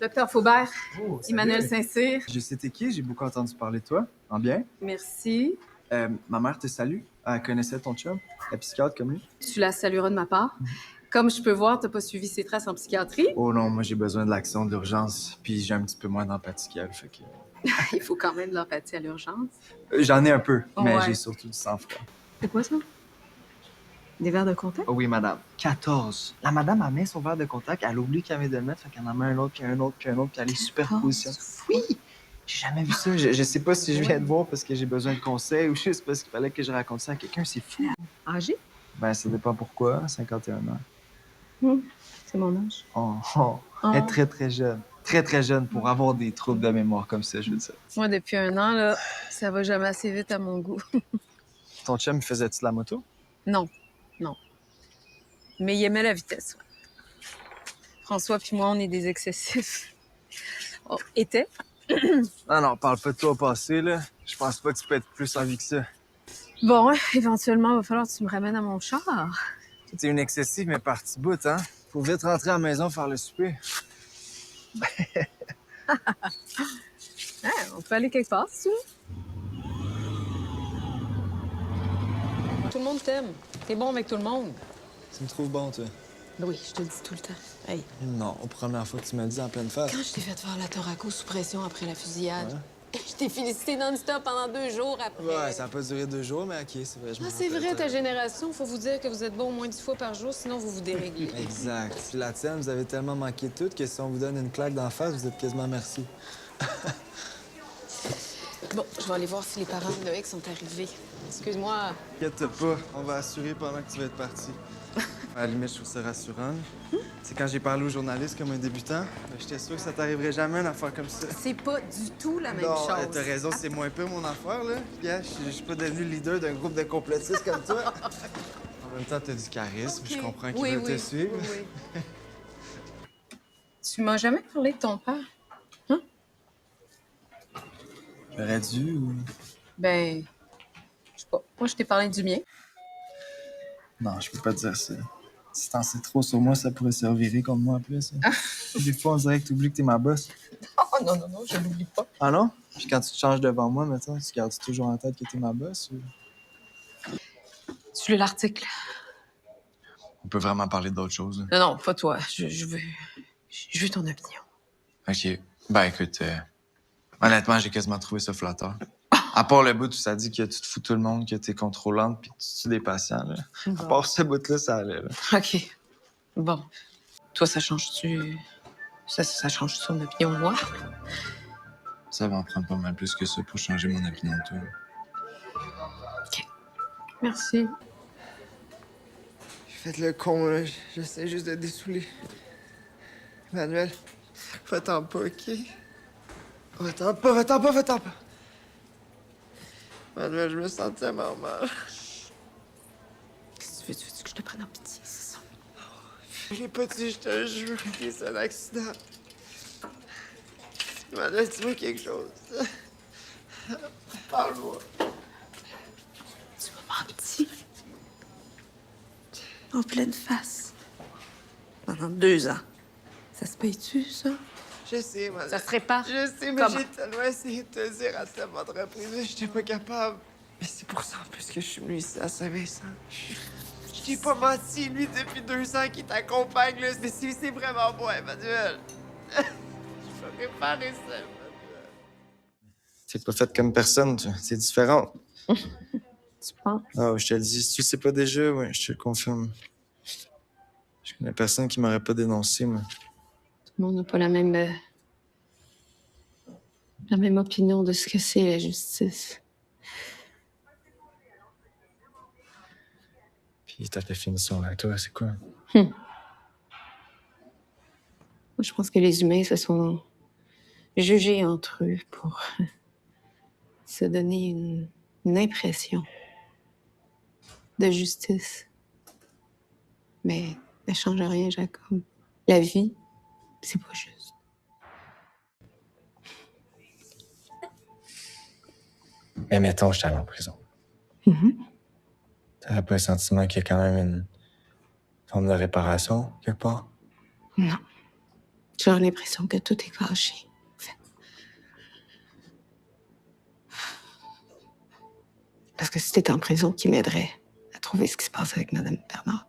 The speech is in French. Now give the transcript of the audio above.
Docteur Faubert, Oh, salut. Emmanuel Saint-Cyr. Je sais t'es qui, j'ai beaucoup entendu parler de toi. En bien? Merci. Ma mère te salue. Elle connaissait ton chum, la psychiatre comme lui. Tu la salueras de ma part. Comme je peux voir, t'as pas suivi ses traces en psychiatrie. Oh non, moi j'ai besoin de l'action, de l'urgence, puis j'ai un petit peu moins d'empathie qu'elle, fait que... Il faut quand même de l'empathie à l'urgence. J'en ai un peu, mais Ouais. j'ai surtout du sang-froid. C'est quoi ça? Des verres de contact? Oh oui, madame. 14. La madame a mis son verre de contact, elle oublie qu'elle vient de le mettre, fait qu'elle en met un autre, puis un autre, puis un autre, puis elle les superpositionne. Oui! J'ai jamais vu ça. Je sais pas si je viens de voir parce que j'ai besoin de conseils ou juste parce qu'il fallait que je raconte ça à quelqu'un. C'est fou. Âgé? Ben, ça dépend pourquoi. 51 ans. C'est mon âge. Oh. Elle est très, très jeune. Très, très jeune pour avoir des troubles de mémoire comme ça, je veux dire. Moi, depuis 1 an, là, ça va jamais assez vite à mon goût. Ton chum, il faisait-tu de la moto? Non. Mais il aimait la vitesse. François puis moi, on est des excessifs. Oh, était. Non, parle pas de toi au passé, là. Je pense pas que tu peux être plus en vie que ça. Bon, éventuellement, il va falloir que tu me ramènes à mon char. T'es une excessive, mais partie bout, hein? Faut vite rentrer à la maison faire le souper. On peut aller quelque part, si tu veux. Tout le monde t'aime. T'es bon avec tout le monde. Tu me trouves bon, toi? Oui, je te le dis tout le temps. Hey, Non, première fois que tu me le dis en pleine face. quand je t'ai fait faire la thoraco sous pression après la fusillade, Ouais. je t'ai félicité non-stop pendant 2 jours après. Ouais, ça a pas duré 2 jours, mais ok, c'est vrai. Ah, c'est vrai, ta génération, faut vous dire que vous êtes bon au moins 10 fois par jour, sinon vous vous déréglez. Exact. Puis la tienne, vous avez tellement manqué de tout que si on vous donne une claque d'en face, vous êtes quasiment merci. Bon, je vais aller voir si les parents de Loïc sont arrivés. Excuse-moi. Inquiète pas, on va assurer pendant que tu vas être parti. À la limite, je trouve ça rassurant. C'est quand j'ai parlé aux journalistes comme un débutant, ben, j'étais sûr que ça t'arriverait jamais une affaire comme ça. C'est pas du tout la même Non, chose. t'as raison, c'est moins peu mon affaire, là. Gars, je suis pas devenu le leader d'un groupe de complotistes comme toi. En même temps, t'as du charisme, je comprends qu'ils veulent te suivre. Oui. Tu m'as jamais parlé de ton père? J'aurais dû ou... Ben, je sais pas. Moi, je t'ai parlé du mien. Non, je peux pas te dire ça. Si t'en sais trop sur moi, ça pourrait se revirer contre moi en plus. Des fois, on dirait que t'oublies que t'es ma boss. Oh non, je l'oublie pas. Ah non? Puis quand tu te changes devant moi, maintenant, tu gardes toujours en tête que t'es ma boss ou... Tu lis l'article? On peut vraiment parler d'autre chose. Non, pas toi. Je veux ton opinion. OK. Ben écoute, honnêtement, j'ai quasiment trouvé ça flatteur. À part le bout où ça dit que tu te fous tout le monde, que t'es contrôlante puis que tu tues des patients, là. À part ce bout-là, ça allait, là. OK. Bon. Toi, ça change-tu... Ça change ton opinion de moi? Ça va en prendre pas mal plus que ça pour changer mon opinion de toi. OK. Merci. Faites le con, là. J'essaie juste de dessouler. Emmanuel, va-t'en pas, OK? Va-t'en pas. Emmanuel, je me sens tellement mal. Qu'est-ce que tu veux que je te prenne en pitié, c'est ça? Je l'ai pas dit, je te jure, OK? C'est un accident. Emmanuel, dis-moi quelque chose. Parle-moi. Tu m'as menti. En pleine face. Pendant 2 ans. Ça se paye-tu, ça? Je sais, Emmanuel. Ça se répare? Je sais, mais Comment? j'ai tellement essayé de te dire à tellement de reprises, j'étais pas capable. Mais c'est pour ça, en plus, que je suis venu ici à Saint-Vincent. Je t'ai pas menti, lui, depuis 2 ans, qui t'accompagne, là. C'est vraiment moi, Emmanuel. Je vais réparer ça, Emmanuel. T'es pas faite comme personne, c'est différent. Tu penses? Ah, je te le dis, si tu le sais pas déjà, ouais, je te le confirme. Je connais personne qui m'aurait pas dénoncé, moi. Tout le monde n'a pas la même opinion de ce que c'est, la justice. Puis ta définition là, toi, c'est quoi? Moi, je pense que les humains se sont jugés entre eux pour se donner une impression de justice. Mais ça change rien, Jacob. La vie, c'est pas juste. Mais mettons, je suis allé en prison. T'aurais pas le sentiment qu'il y a quand même une forme de réparation, quelque part? Non. J'ai l'impression que tout est gâché, en fait. Parce que si t'étais en prison, qui m'aiderait à trouver ce qui se passe avec Madame Bernard?